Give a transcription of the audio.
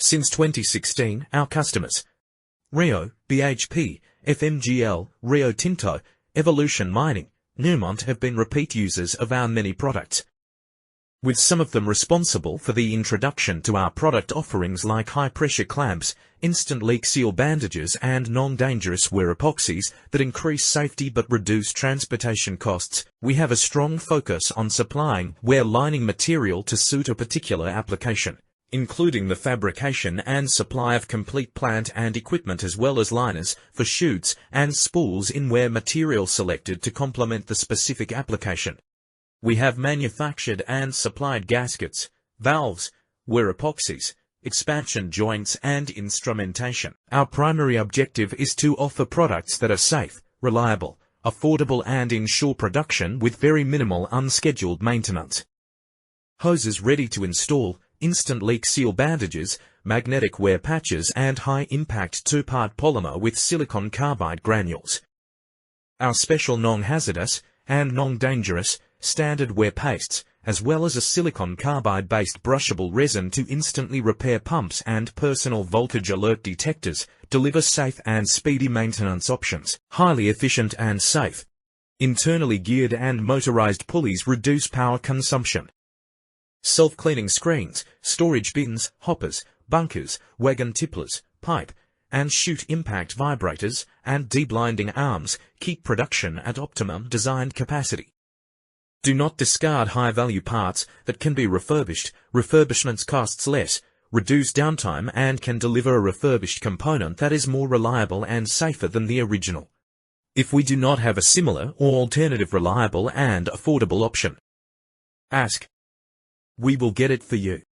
Since 2016, our customers, Rio, BHP, FMGL, Rio Tinto, Evolution Mining, Newmont have been repeat users of our many products, with some of them responsible for the introduction to our product offerings like high-pressure clamps, instant leak seal bandages and non-dangerous Ware epoxies that increase safety but reduce transportation costs. We have a strong focus on supplying Ware lining material to suit a particular application, including the fabrication and supply of complete plant and equipment as well as liners for chutes and spools in Ware material selected to complement the specific application. We have manufactured and supplied gaskets, valves, Ware epoxies, expansion joints and instrumentation. Our primary objective is to offer products that are safe, reliable, affordable and ensure production with very minimal unscheduled maintenance. Hoses ready to install, instant leak seal bandages, magnetic Ware patches and high-impact two-part polymer with silicon carbide granules. Our special non-hazardous and non-dangerous standard Ware pastes, as well as a silicon carbide-based brushable resin to instantly repair pumps and personal voltage alert detectors, deliver safe and speedy maintenance options, highly efficient and safe. Internally geared and motorized pulleys reduce power consumption. Self-cleaning screens, storage bins, hoppers, bunkers, wagon tipplers, pipe, and chute impact vibrators, and deblinding arms keep production at optimum designed capacity. Do not discard high-value parts that can be refurbished. Refurbishments costs less, reduce downtime and can deliver a refurbished component that is more reliable and safer than the original. If we do not have a similar or alternative reliable and affordable option, ask. We will get it for you.